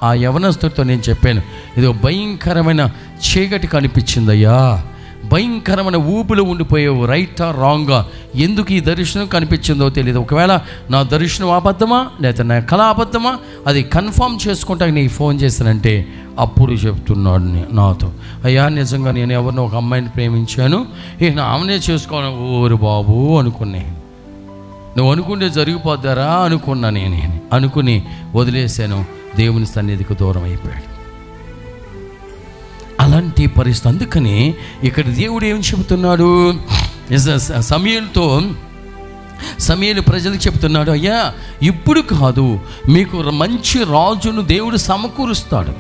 ఆ యవనస్తుడితో నేను చెప్పాను, ఇది భయంకరమైన చీకటి కనిపించిందయ్యా, భయంకరమైన ఊపిలో ఉండిపోయావు, రైటా రాంగా, ఎందుకు ఈ దర్శనం కనిపించిందో తెలియదు. ఒకవేళ నా దర్శనం అబద్ధమా లేదా నా కళ అబద్ధమా, అది కన్ఫర్మ్ చేసుకుంటా నీకు ఫోన్ చేశానంటే అప్పుడు చెప్తున్నాడు నాతో, అయ్యా నిజంగా నేను ఎవరినో ఒక అమ్మాయిని ప్రేమించాను, ఇక ఆమెనే చేసుకోవాలి. ఓరు బాబు అనుకునే, నువ్వు అనుకుంటే జరిగిపోద్దారా అనుకున్నా, నేను అనుకుని వదిలేశాను. దేవుని సన్నిధికి దూరం అయిపోయాడు. అలాంటి పరిస్థితి. అందుకని ఇక్కడ దేవుడు ఏం చెబుతున్నాడు, సమూయేలు ప్రజలకు చెప్తున్నాడు, అయ్యా ఇప్పుడు కాదు, మీకు మంచి రాజును దేవుడు సమకూరుస్తాడు,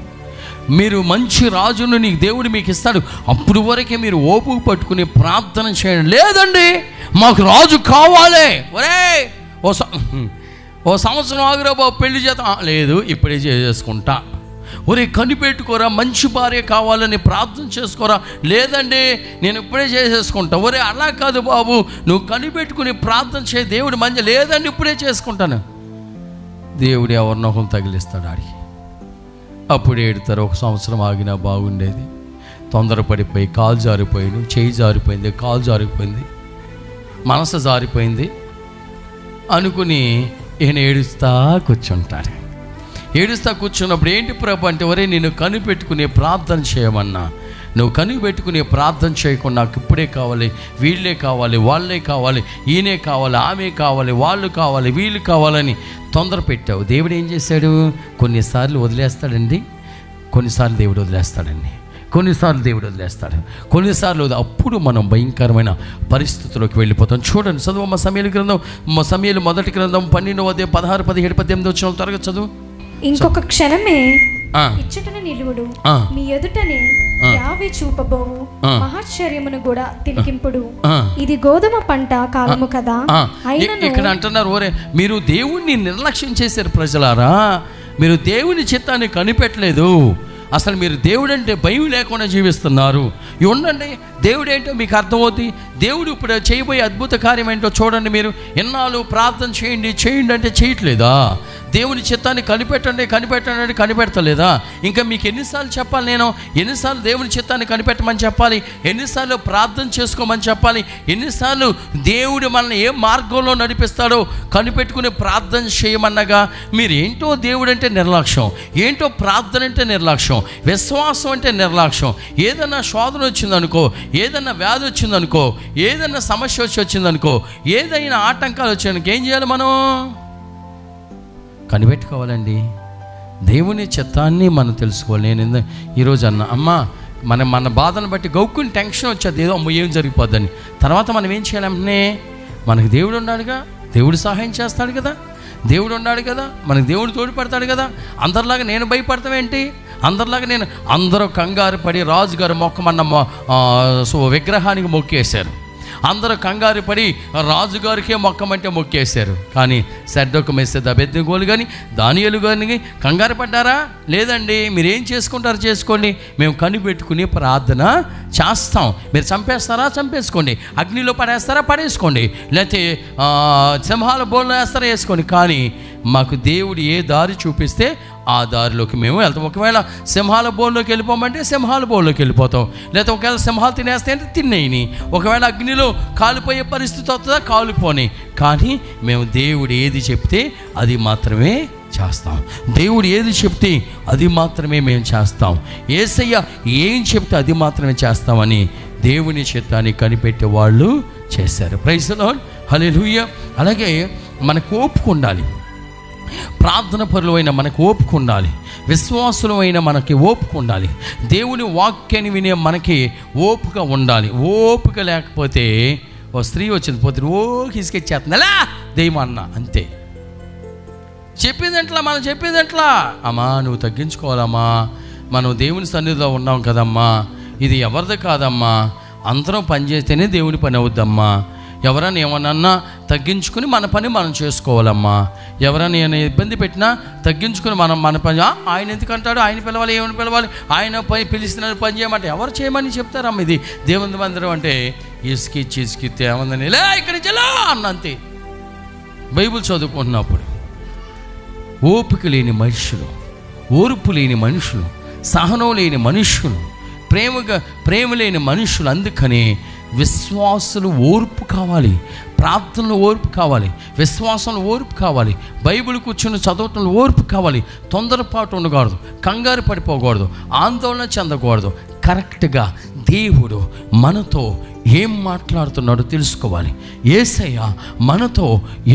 మీరు మంచి రాజును నీకు దేవుడు మీకు ఇస్తాడు, అప్పుడు వరకే మీరు ఓపిక పట్టుకుని ప్రార్థన చేయండి. లేదండి మాకు రాజు కావాలి, ఒరే ఓ సంవత్సరం ఆగురా బాబు పెళ్లి చేద్దాం, లేదు ఇప్పుడే చేసుకుంటా, ఒరే కనిపెట్టుకోరా మంచి భార్య కావాలని ప్రార్థన చేసుకోరా, లేదండి నేను ఇప్పుడే చేసేసుకుంటా, ఒరే అలా కాదు బాబు నువ్వు కనిపెట్టుకుని ప్రార్థన చేయ, దేవుడు మంచి, లేదండి ఇప్పుడే చేసుకుంటాను. దేవుడు ఎవరినొకరు తగిలిస్తాడు ఆడికి, అప్పుడు ఏడుతారు. ఒక సంవత్సరం ఆగినా బాగుండేది, తొందరపడిపోయి కాలు జారిపోయింది, చేయి జారిపోయింది, కాలు జారిపోయింది, మనసు జారిపోయింది అనుకుని ఈయన ఏడుస్తా కూర్చుంటారు. ఏడుస్తా కూర్చున్నప్పుడు ఏంటి ప్రభు అంటే, ఒరే నేను కనిపెట్టుకునే ప్రార్థన చేయమన్నా, నువ్వు కనిపెట్టుకునే ప్రార్థన చేయకుండా నాకు ఇప్పుడే కావాలి, వీళ్ళే కావాలి, వాళ్ళే కావాలి, ఈయనే కావాలి, ఆమె కావాలి, వాళ్ళు కావాలి, వీళ్ళు కావాలని తొందర పెట్టావు. దేవుడు ఏం చేశాడు, కొన్నిసార్లు వదిలేస్తాడండి, కొన్నిసార్లు దేవుడు వదిలేస్తాడండి, కొన్నిసార్లు దేవుడు వదిలేస్తాడు, కొన్నిసార్లు అప్పుడు మనం భయంకరమైన పరిస్థితుల్లోకి వెళ్ళిపోతాం. చూడండి, చదువు సమూయేలు గ్రంథం, సమూయేలు మొదటి గ్రంథం 12వ అధ్యాయం 16, 17, 18 వచ్చిన త్వరగా చదువు. ఇంకొక క్షణమే ఇచ్చటనే నిలువుడు, మీ ఎదుటనే యావే చూపబోవు మహాశ్చర్యమును కూడా తిలకింపుడు, ఇది గోధుమ పంట కాలము కదా. ఇక్కడ అంటున్నారు, ఓరే మీరు దేవుణ్ణి నిర్లక్ష్యం చేశారు ప్రజలారా, మీరు దేవుని చిత్తాన్ని కనిపెట్టలేదు, అసలు మీరు దేవుడు అంటే భయం లేకుండా జీవిస్తున్నారు. ఉండండి, దేవుడు ఏంటో మీకు అర్థమవుతుంది, దేవుడు ఇప్పుడు చేయబోయే అద్భుత కార్యం ఏంటో చూడండి. మీరు ఎన్నాళ్ళు ప్రార్థన చేయండి చేయండి అంటే చేయట్లేదా, దేవుని చిత్తాన్ని కనిపెట్టండి కనిపెట్టండి అంటే కనిపెడతలేదా? ఇంకా మీకు ఎన్నిసార్లు చెప్పాలి, నేను ఎన్నిసార్లు దేవుని చిత్తాన్ని కనిపెట్టమని చెప్పాలి, ఎన్నిసార్లు ప్రార్థన చేసుకోమని చెప్పాలి, ఎన్నిసార్లు దేవుడు మనల్ని ఏ మార్గంలో నడిపిస్తాడో కనిపెట్టుకుని ప్రార్థన చేయమన్నగా మీరు ఏంటో దేవుడు అంటే నిర్లక్ష్యం, ఏంటో ప్రార్థన అంటే నిర్లక్ష్యం, విశ్వాసం అంటే నిర్లక్ష్యం. ఏదన్నా శోధన వచ్చిందనుకో, ఏదన్నా వ్యాధి వచ్చిందనుకో, ఏదన్నా సమస్య వచ్చిందనుకో, ఏదైనా ఆటంకాలు వచ్చాయనుకో, ఏం చేయాలి, మనం కనిపెట్టుకోవాలండి. దేవుని చిత్తాన్ని మనం తెలుసుకోవాలి. నేను ఈరోజు అమ్మ మన బాధను బట్టి గౌక్కుని టెన్షన్ వచ్చేది, ఏదో అమ్మ ఏం జరిగిపోద్దని. తర్వాత మనం ఏం చేయాలంటే, మనకు దేవుడు ఉన్నాడుగా, దేవుడు సహాయం చేస్తాడు కదా, దేవుడు ఉన్నాడు కదా, మనకు దేవుడు తోడ్పడతాడు కదా. అందరిలాగా నేను భయపడతామేంటి, అందరిలాగా నేను, అందరూ కంగారు పడి రాజుగారు మొక్కమన్న విగ్రహానికి మొక్కేశారు, అందరూ కంగారు పడి రాజుగారికే మొక్కమంటే మొక్కేశారు. కానీ శద్రకు, మెషకు, అబేద్నెగోలు కానీ దానియేలు కానీ కంగారు పడ్డారా? లేదండి. మీరేం చేసుకుంటారో చేసుకోండి, మేము కనిపెట్టుకుని ప్రార్థన చేస్తాం. మీరు చంపేస్తారా, చంపేసుకోండి, అగ్నిలో పడేస్తారా, పడేసుకోండి, లేకపోతే సింహాల బోన్లో వేస్తారా, వేసుకోండి, కానీ మాకు దేవుడు ఏ దారి చూపిస్తే ఆ దారిలోకి మేము వెళ్తాం. ఒకవేళ సింహాల బోన్లోకి వెళ్ళిపోమంటే సింహాల బోన్లోకి వెళ్ళిపోతాం, లేకపోతే ఒకవేళ సింహాలు తినేస్తే అంటే తినేయని, ఒకవేళ అగ్నిలో కాలిపోయే పరిస్థితి వస్తుందా, కాలిపోని, కానీ మేము దేవుడు ఏది చెప్తే అది మాత్రమే చేస్తాం. దేవుడు ఏది చెప్తే అది మాత్రమే మేము చేస్తాం. యేసయ్య ఏం చెప్తే అది మాత్రమే చేస్తామని దేవుని చిత్తాన్ని కనిపెట్టే వాళ్ళు చేశారు. ప్రైజ్ ది లార్డ్, హల్లెలూయా. అలాగే మనకు ఓపిక ఉండాలి, ప్రార్థన పరులైన మనకు ఓపిక ఉండాలి, విశ్వాసులమైన మనకి ఓపిక ఉండాలి, దేవుని వాక్యాన్ని వినే మనకి ఓపిక ఉండాలి. ఓపిక లేకపోతే ఓ స్త్రీ వచ్చింది, పోతే కిసికెచ్చేస్తుంది, అలా దెయ్యం అన్న, అంతే. చెప్పిందంట్లా, మనం చెప్పిందంట్లా, అమ్మా నువ్వు తగ్గించుకోవాలమ్మా, మనం దేవుని సన్నిధిలో ఉన్నాం కదమ్మా, ఇది ఎవరిది కాదమ్మా, అందరం పని చేస్తేనే దేవుని పని అవుద్దమ్మా, ఎవరైనా ఏమన్నా తగ్గించుకుని మన పని మనం చేసుకోవాలమ్మా, ఎవరైనా ఇబ్బంది పెట్టినా తగ్గించుకుని మన పని, ఆయన ఎందుకంటాడు, ఆయన పిలవాలి, ఏమని పిలవాలి, ఆయన పని పిలిస్తున్నారు పని చేయమంటే ఎవరు చేయమని చెప్తారమ్మ. ఇది దేవుని మందిరం అంటే ఇసుకి ఏమందని లే ఇక్కడి నుంచి ఎలా అన్నంతే. బైబిల్ చదువుకుంటున్నప్పుడు ఓపిక లేని మనుషులు, ఓర్పు లేని మనుషులు, సహనం లేని మనుషులు, ప్రేమ లేని మనుషులు. అందుకని విశ్వాసులు ఓర్పు కావాలి, ప్రార్థనలు ఓర్పు కావాలి, విశ్వాసంలో ఓర్పు కావాలి, బైబిల్ కూర్చుని చదవటంలో ఓర్పు కావాలి. తొందరపాటు ఉండకూడదు, కంగారు పడిపోకూడదు, ఆందోళన చెందకూడదు. కరెక్ట్గా దేవుడు మనతో ఏం మాట్లాడుతున్నాడో తెలుసుకోవాలి. యేసయ్య మనతో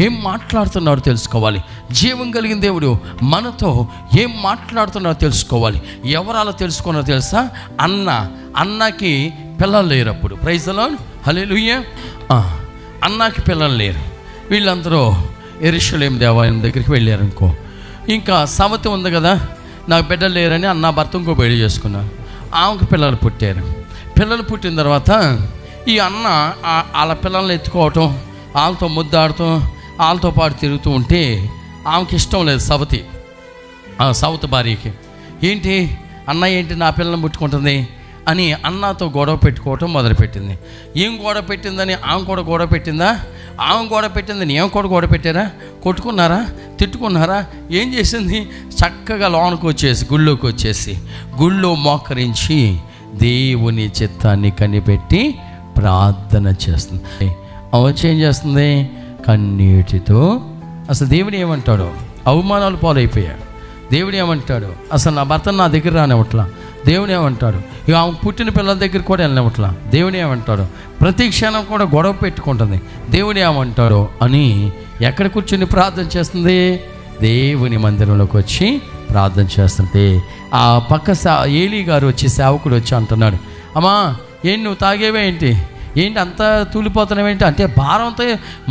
ఏం మాట్లాడుతున్నాడో తెలుసుకోవాలి. జీవం కలిగిన దేవుడు మనతో ఏం మాట్లాడుతున్నాడో తెలుసుకోవాలి. ఎవరు అలా తెలుసుకున్నారో తెలుసా? అన్నకి పిల్లలు లేరప్పుడు. ప్రైజ్ ది లార్డ్, హల్లెలూయా. అన్నకి పిల్లలు లేరు. వీళ్ళందరూ యెరూషలేము దేవాలయం దగ్గరికి వెళ్ళారు. ఇంకా సవతి ఉంది కదా, నాకు బిడ్డలు లేరని అన్న భర్త ఇంకో పెళ్లి చేసుకున్నారు. ఆమెకు పిల్లలు పుట్టారు. పిల్లలు పుట్టిన తర్వాత ఈ అన్న వాళ్ళ పిల్లల్ని ఎత్తుకోవటం, వాళ్ళతో ముద్దాడుతూ వాళ్ళతో పాటు తిరుగుతూ ఉంటే ఆమెకి ఇష్టం లేదు. సవతి భార్యకి ఏంటి నా పిల్లల్ని ముట్టుకుంటుంది అని అన్నతో గొడవ పెట్టుకోవటం మొదలుపెట్టింది. ఏం గొడవ పెట్టిందని ఆమె కూడా గొడవ పెట్టిందా? ఆమె గొడవ పెట్టిందని ఏం కూడా గొడవ పెట్టారా? కొట్టుకున్నారా? తిట్టుకున్నారా? ఏం చేసింది? చక్కగా లోనికి వచ్చేసి గుళ్ళోకి వచ్చేసి గుళ్ళో మోకరించి దేవుని చిత్తాన్ని కనిపెట్టి ప్రార్థన చేస్తుంది. వచ్చి ఏం చేస్తుంది? కన్నీటితో. అసలు దేవుడు ఏమంటాడు? అవమానాలు పాలైపోయాడు. దేవుడు ఏమంటాడు? అసలు నా భర్త నా దగ్గర రానివ్వట్లా. దేవుడు ఏమంటాడు? ఇక ఆమె పుట్టిన పిల్లల దగ్గర కూడా వెళ్ళనివ్వట్లా. దేవుడు ఏమంటాడు? ప్రతి క్షణం కూడా గొడవ పెట్టుకుంటుంది. దేవుడు ఏమంటాడు అని ఎక్కడ కూర్చుని ప్రార్థన చేస్తుంది? దేవుని మందిరంలోకి వచ్చి ప్రార్థన చేస్తుంటే ఆ పక్క ఏలీ గారు వచ్చి, సేవకుడు వచ్చి అంటున్నాడు, అమ్మా ఏంటి నువ్వు తాగేవే ఏంటి అంతా తూలిపోతున్నావేంటి అంటే భారంతో,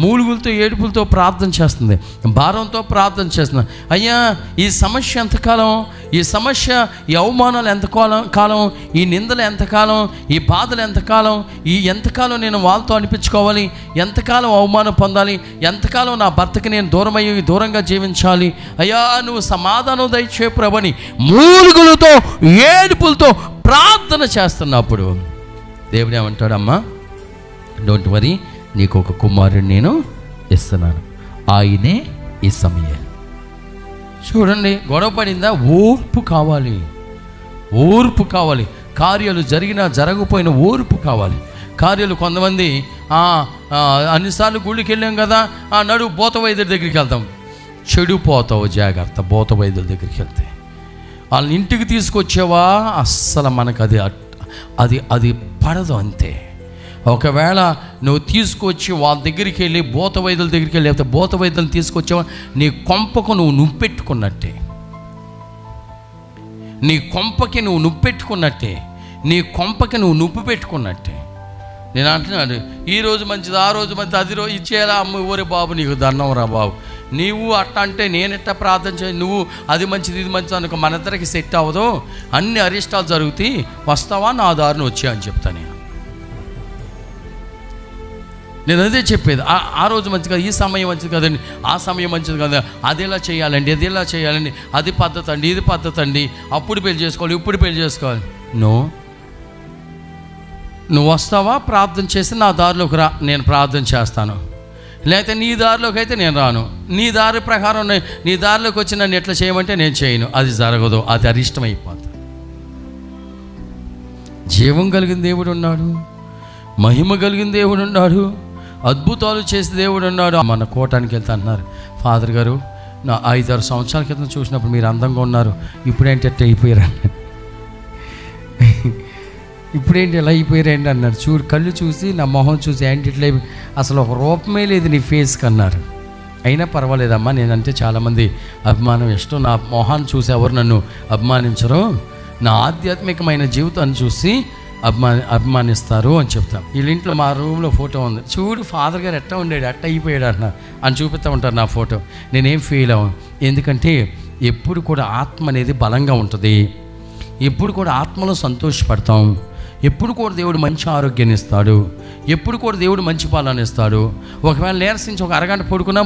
మూలుగులతో, ఏడుపులతో ప్రార్థన చేస్తుంది. భారంతో ప్రార్థన చేస్తుంది. అయ్యా ఈ సమస్య ఎంతకాలం? ఈ సమస్య, ఈ అవమానాలు ఎంతకాలం? ఈ నిందలు ఎంతకాలం? ఈ బాధలు ఎంతకాలం? ఎంతకాలం నేను వాళ్ళతో అనిపించుకోవాలి? ఎంతకాలం అవమానం పొందాలి? ఎంతకాలం నా భర్తకి నేను దూరంగా జీవించాలి? అయ్యా నువ్వు సమాధానం దయచే ప్రభుని మూలుగులతో, ఏడుపులతో ప్రార్థన చేస్తున్నప్పుడు దేవుడు ఏమంటాడమ్మా? డోంట్ వరీ, నీకు ఒక కుమారుడు నేను ఇస్తున్నాను, ఆయనే ఇశ్మాయేలు. చూడండి, గొడవ పడిందా? ఓర్పు కావాలి, ఓర్పు కావాలి. కార్యాలు జరిగినా జరగకపోయినా ఓర్పు కావాలి. కార్యాలు కొంతమంది అన్నిసార్లు గుళ్ళకి వెళ్ళాం కదా, నడు భూత వైద్యుల దగ్గరికి వెళ్తాం. చెడిపోతావు, జాగ్రత్త. భూత వైద్యుల దగ్గరికి వెళ్తే వాళ్ళని ఇంటికి తీసుకొచ్చావా, అస్సలు మనకు అది పడదు. అంతే. ఒకవేళ నువ్వు తీసుకొచ్చి వాళ్ళ దగ్గరికి వెళ్ళి భూత వైద్యుల దగ్గరికి వెళ్ళి, లేకపోతే భూత వైద్యులను తీసుకొచ్చావా, నీ కొంపకు నువ్వు నువ్వెట్టుకున్నట్టే. నీ కొంపకి నువ్వు నువ్వెట్టుకున్నట్టే. నీ కొంపకి నువ్వు నువ్వు పెట్టుకున్నట్టే. నేను అంటున్నాడు, ఈ రోజు మంచిది, ఆ రోజు మంచిది, అది రోజు ఇచ్చేలా అమ్మ ఊరే బాబు నీకు దండం రా బాబు. నీవు అట్ట అంటే నేనెట్టా ప్రార్థన చేయి, నువ్వు అది మంచిది ఇది మంచిది అనుకో, మన ఇద్దరికి సెట్ అవ్వదు, అన్ని అరిష్టాలు జరుగుతాయి, వస్తావా నా దారిని వచ్చా అని చెప్తాను. నేను అదే చెప్పేది. ఆ రోజు మంచిది కదా, ఈ సమయం మంచిది కదండి, ఆ సమయం మంచిది కదా, అదేలా చేయాలండి, అది ఎలా చేయాలండి, అది పద్ధతి అండి, ఇది పద్ధతి అండి, అప్పుడు పెళ్లి చేసుకోవాలి, ఇప్పుడు పెళ్లి చేసుకోవాలి. నువ్వు వస్తావా? ప్రార్థన చేసి నా దారిలోకి రా, నేను ప్రార్థన చేస్తాను. లేకపోతే నీ దారిలోకి అయితే నేను రాను. నీ దారి ప్రకారం నీ దారిలోకి వచ్చి నన్ను ఎట్లా చేయమంటే నేను చేయను. అది జరగదు, అది అరిష్టమైపోతుంది. జీవం కలిగిన దేవుడు ఉన్నాడు, మహిమ కలిగిన దేవుడు ఉన్నాడు, అద్భుతాలు చేసే దేవుడు ఉన్నాడు. మన కోటానికి వెళ్తా అన్నారు ఫాదర్ గారు, నా 5-6 సంవత్సరాల క్రితం చూసినప్పుడు మీరు అందంగా ఉన్నారు, ఇప్పుడేంటి ఎట్లా అయిపోయారు అన్నారు. ఇప్పుడేంటి ఎలా అయిపోయారేంటి అన్నారు. కళ్ళు చూసి నా మొహం చూసి ఏంటి ఇట్లా అసలు ఒక రూపమే లేదు నీ ఫేస్కి అన్నారు. అయినా పర్వాలేదమ్మా, నేనంటే చాలామంది అభిమానం ఇష్టం, నా మొహాన్ని చూసి ఎవరు నన్ను అభిమానించరు, నా ఆధ్యాత్మికమైన జీవితాన్ని చూసి అభిమానిస్తారు అని చెప్తాం. వీళ్ళ ఇంట్లో మా రూమ్లో ఫోటో ఉంది, చూడు ఫాదర్ గారు ఎట్టా ఉండాడు, ఎట్ట అయిపోయాడు అన్నారు అని చూపిస్తూ ఉంటారు నా ఫోటో. నేనేం ఫీల్ అవ్వను, ఎందుకంటే ఎప్పుడు కూడా ఆత్మ అనేది బలంగా ఉంటుంది, ఎప్పుడు కూడా ఆత్మలో సంతోషపడతాం, ఎప్పుడు కూడా దేవుడు మంచి ఆరోగ్యాన్ని ఇస్తాడు, ఎప్పుడు కూడా దేవుడు మంచి పాలన ఇస్తాడు. ఒకవేళ నీరసించి ఒక అరగంట పడుకున్నా,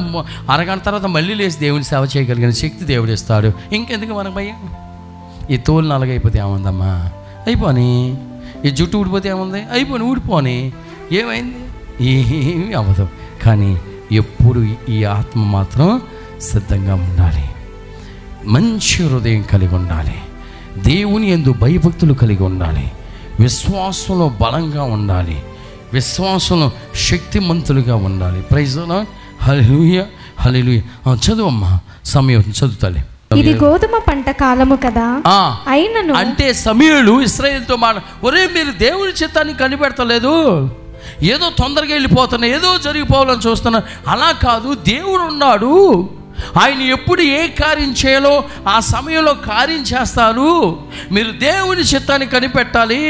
అరగంట తర్వాత మళ్ళీ లేచి దేవుని సేవ చేయగలిగిన శక్తి దేవుడు ఇస్తాడు. ఇంకెందుకు మనకు భయం? ఈ తోలు నలగైపోతే ఏముందమ్మా, అయిపోని. ఈ జుట్టు ఊడిపోతే ఏముంది, అయిపోని, ఊడిపోని, ఏమైంది, ఏమీ అవ్వదు. కానీ ఎప్పుడు ఈ ఆత్మ మాత్రం సిద్ధంగా ఉండాలి. మంచి హృదయం కలిగి ఉండాలి, దేవుని యందు భయభక్తులు కలిగి ఉండాలి, విశ్వాసంలో బలంగా ఉండాలి, విశ్వాసంలో శక్తిమంతులుగా ఉండాలి. Praise the lord. Hallelujah, hallelujah. చదువమ్మా, సమయం చదువుతాలే. ఇది గోధుమ పంట కాలము కదా, అయినను అంటే సమూయేలు ఇశ్రాయేలుతో ఒరే మీరు దేవుని చిత్తాన్ని కనిపెడతలేదు, ఏదో తొందరగా వెళ్ళిపోతున్నా, ఏదో జరిగిపోవాలని చూస్తున్నా. అలా కాదు, దేవుడు ఉన్నాడు, ఆయన ఎప్పుడు ఏ కార్యం చేయాలో ఆ సమయంలో కార్యం చేస్తారు, మీరు దేవుని చిత్తాన్ని కనిపెట్టాలి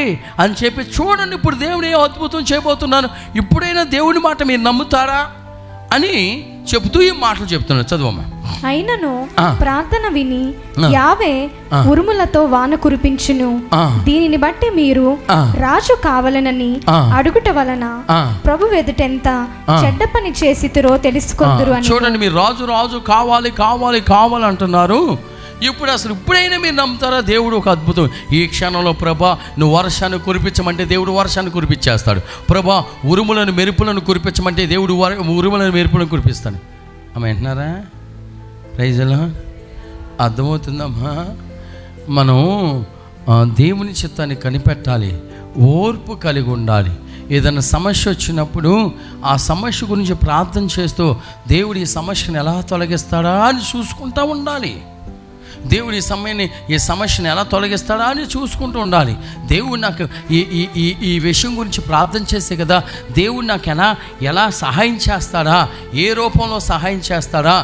అని చెప్పి చూడండి. ఇప్పుడు దేవుడు ఏ అద్భుతం చేయబోతున్నాను, ఇప్పుడైనా దేవుని మాట మీరు నమ్ముతారా అని చెబుతూ ఈ మాటలు చెప్తున్నాడు. చదువమ్మా. అయినను ప్రార్థన విని యావే ఉరుములతో వాన కురిపించును, దీనిని బట్టి మీరు రాజు కావాలనని అడుగుట వలన ప్రభు ఎదుటెంత చెడ్డ పని చేసితురో తెలుసుకొందురు అని. చూడండి, మీరు రాజు రాజు కావాలి కావాలి కావాలి అంటున్నారు, ఇప్పుడు అసలు ఇప్పుడైనా మీరు నమ్ముతారా దేవుడు ఒక అద్భుతం ఈ క్షణంలో? ప్రభా నువ్వు వర్షాన్ని కురిపించమంటే దేవుడు వర్షాన్ని కురిపించేస్తాడు. ప్రభా ఉరుములను మెరుపులను కురిపించమంటే దేవుడు ఉరుములను మెరుపులను కురిపిస్తాడు. అమ్మ వింటున్నారా? Praise the lord. అర్థమవుతుందమ్మా? మనం దేవుని చిత్తాన్ని కనిపెట్టాలి, ఓర్పు కలిగి ఉండాలి. ఏదైనా సమస్య వచ్చినప్పుడు ఆ సమస్య గురించి ప్రార్థన చేస్తూ దేవుడు ఈ సమస్యను ఎలా తొలగిస్తాడా అని చూసుకుంటూ ఉండాలి. దేవుడు ఈ సమస్యను ఎలా తొలగిస్తాడా అని చూసుకుంటూ ఉండాలి. దేవుడు నాకు ఈ విషయం గురించి ప్రార్థన చేస్తే కదా దేవుడు నాకు ఎలా సహాయం చేస్తాడా, ఏ రూపంలో సహాయం చేస్తాడా,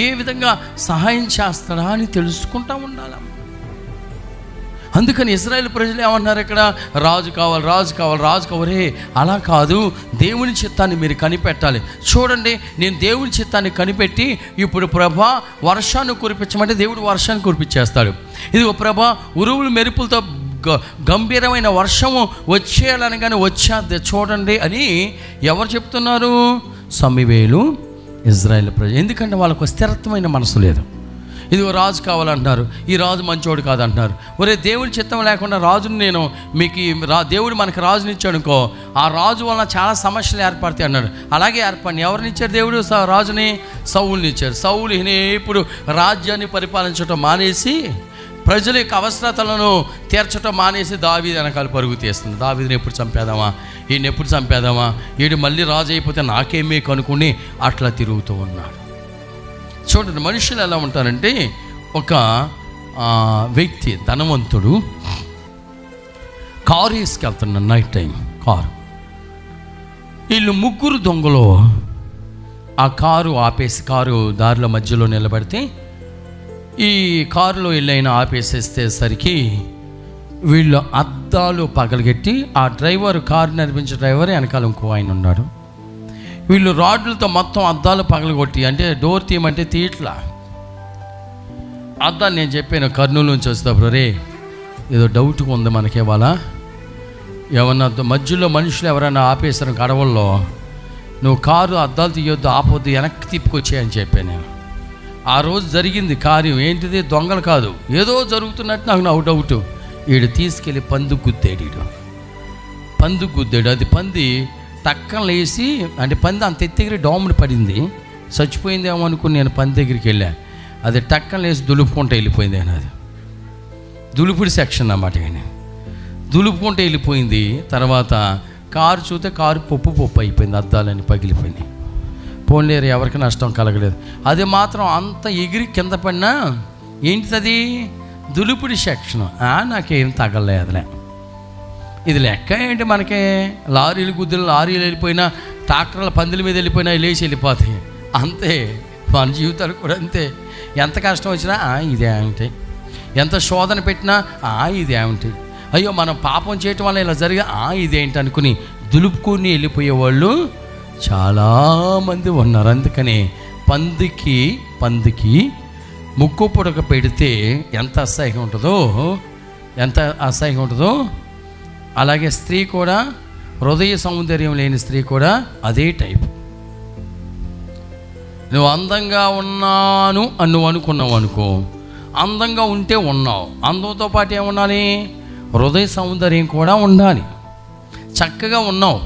ఏ విధంగా సహాయం చేస్తాడా అని తెలుసుకుంటూ ఉండాలి. అందుకని ఇశ్రాయేల్ ప్రజలు ఏమన్నారు, ఇక్కడ రాజు కావాలి రాజు కావాలి రాజు కావాలి. అలా కాదు, దేవుని చిత్తాన్ని మీరు కనిపెట్టాలి. చూడండి, నేను దేవుని చిత్తాన్ని కనిపెట్టి ఇప్పుడు ప్రభా వర్షాన్ని కురిపించమంటే దేవుడు వర్షాన్ని కురిపించేస్తాడు. ఇది ప్రభా ఉరువులు మెరుపులతో గంభీరమైన వర్షము వచ్చేయాలని కానీ వచ్చేది చూడండి అని ఎవరు చెప్తున్నారు? సమూయేలు, ఇశ్రాయేల్ ప్రజలు. ఎందుకంటే వాళ్ళకు స్థిరత్వమైన మనసు లేదు. ఇదిగో రాజు కావాలంటున్నారు, ఈ రాజు మంచోడు కాదంటున్నారు. ఒరే దేవుని చిత్తం లేకుండా రాజుని నేను మీకు దేవుడు మనకు రాజుని ఇచ్చాడుకో, ఆ రాజు వలన చాలా సమస్యలు ఏర్పడతాయి అన్నాడు. అలాగే ఏర్పడి ఎవరిని ఇచ్చారు దేవుడు? రాజుని సౌలుని ఇచ్చారు. సౌలు ఇప్పుడు రాజ్యాన్ని పరిపాలించడం మానేసి ప్రజల యొక్క అవసరతలను తీర్చడం మానేసి దావీదు వెనకాల పరుగు తీస్తుంది. దావీదుని ఎప్పుడు చంపేదామా, ఈయన ఎప్పుడు చంపేదామా, ఈడు మళ్ళీ రాజు అయిపోతే నాకేమీ కనుక్కుని అట్లా తిరుగుతూ ఉన్నాడు. చూడండి, మనుషులు ఎలా ఉంటారంటే, ఒక వ్యక్తి ధనవంతుడు కారు వేసుకెళ్తున్నాడు, నైట్ టైం కారు. వీళ్ళు ముగ్గురు దొంగలు ఆ కారు ఆపేసి, కారు దారిలో మధ్యలో నిలబడితే ఈ కారులో వెళ్ళైనా ఆపేసేసేసరికి వీళ్ళు అద్దాలు పగలగెట్టి, ఆ డ్రైవర్, కారు నడిపించే డ్రైవర్ వెనకాల ఇంకో ఆయన ఉన్నాడు. వీళ్ళు రాడ్లతో మొత్తం అద్దాలు పగలగొట్టి, అంటే డోర్ తీయమంటే తీయట్లా. అద్దాలు నేను చెప్పాను కర్నూలు నుంచి వస్తేప్పుడు, రే ఏదో డౌట్గా ఉంది మనకి, వాళ్ళ ఏమన్నా మధ్యలో మనుషులు ఎవరైనా ఆపేశారు గడవల్లో, నువ్వు కారు అద్దాలు తీయొద్దు, ఆపొద్దు, వెనక్కి తిప్పుకొచ్చాయని చెప్పాను నేను. ఆ రోజు జరిగింది కార్యం ఏంటిది? దొంగలు కాదు, ఏదో జరుగుతున్నట్టు నాకు డౌట్. వీడు తీసుకెళ్ళి పందుకు గుద్దాడు. అది పంది టక్కన లేసి, అంటే పంది అంత ఎత్తిగిరి డోముని పడింది, చచ్చిపోయిందేమో అనుకుని నేను పంది దగ్గరికి వెళ్ళాను. అది టక్కన లేసి దులుపుకుంటూ వెళ్ళిపోయింది. అది దులుపుడి సెక్షన్ అన్నమాట. కానీ దులుపుకుంటూ వెళ్ళిపోయింది. తర్వాత కారు చూస్తే కారు పప్పు అయిపోయింది, అద్దాలన్నీ పగిలిపోయినాయి. పోన్లేరు, ఎవరికి నష్టం కలగలేదు. అది మాత్రం అంత ఎగిరి కింద పడినా ఏంటిది? దులుపుడి సెక్షన్. నాకేం తగలలేదులే. ఇది లెక్క ఏంటి మనకి? లారీలు గుద్దులు, లారీలు వెళ్ళిపోయినా, ట్రాక్టర్ల పందుల మీద వెళ్ళిపోయినా లేచి వెళ్ళిపోతాయి. అంతే మన జీవితాలు కూడా అంతే. ఎంత కష్టం వచ్చినా ఇదేమిటి, ఎంత శోధన పెట్టినా ఇదేమిటి, అయ్యో మనం పాపం చేయటం వల్ల ఇలా జరిగా ఇదేంటి అనుకుని దులుపుకొని వెళ్ళిపోయేవాళ్ళు చాలామంది ఉన్నారు. అందుకని పందికి ముక్కు పుడక పెడితే ఎంత అసహ్యం ఉంటుందో, అలాగే స్త్రీ కూడా, హృదయ సౌందర్యం లేని స్త్రీ కూడా అదే టైపు. నువ్వు అందంగా ఉన్నాను అని నువ్వు అనుకున్నావు అనుకో, అందంగా ఉంటే ఉన్నావు. అందంతో పాటు ఏముండాలి? హృదయ సౌందర్యం కూడా ఉండాలి. చక్కగా ఉన్నావు,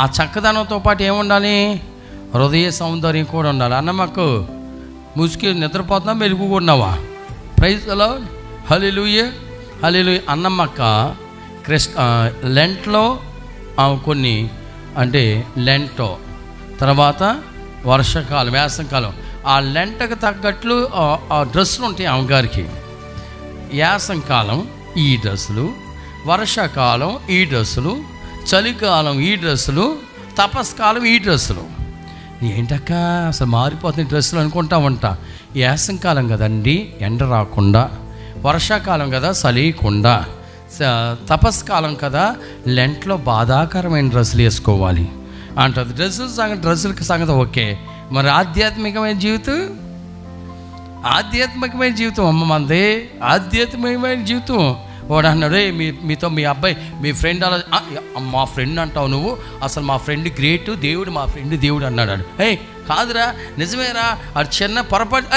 ఆ చక్కదనంతో పాటు ఏముండాలి? హృదయ సౌందర్యం కూడా ఉండాలి. అన్న మాకు ముసుకి నిద్రపోతున్నా, మెలుగు ఉన్నావా? Praise the lord. Hallelujah hallelujah. అన్నమ్మక్క లెంట్లో కొన్ని అంటే లెంటో తర్వాత వర్షాకాలం వేసంకాలం ఆ లెంటకు తగ్గట్లు ఆ డ్రెస్సులు ఉంటాయి అమ్మగారికి. యాసంకాలం ఈ డ్రెస్సులు, వర్షాకాలం ఈ డ్రెస్సులు, చలికాలం ఈ డ్రెస్సులు, తపస్కాలం ఈ డ్రెస్సులు. ఏంటక్క అసలు మారిపోతుంది డ్రెస్సులు అనుకుంటా ఉంటా. యాసంకాలం కదండి ఎండ రాకుండా, వర్షాకాలం కదా చలియకుండా, తపస్కాలం కదా లెంట్లో బాధాకరమైన డ్రెస్సులు వేసుకోవాలి అంటది. డ్రెస్సులకి సంగతి ఓకే, మరి ఆధ్యాత్మికమైన జీవితం అమ్మ మనది ఆధ్యాత్మికమైన జీవితం. వాడు అన్నాడు, మీతో మీ అబ్బాయి మీ ఫ్రెండ్ అలా, మా ఫ్రెండ్ అంటావు నువ్వు, అసలు మా ఫ్రెండ్ గ్రేట్, దేవుడు మా ఫ్రెండ్ దేవుడు అన్నాడు. కాదురా నిజమేరా, అది చిన్న పొరపాటు.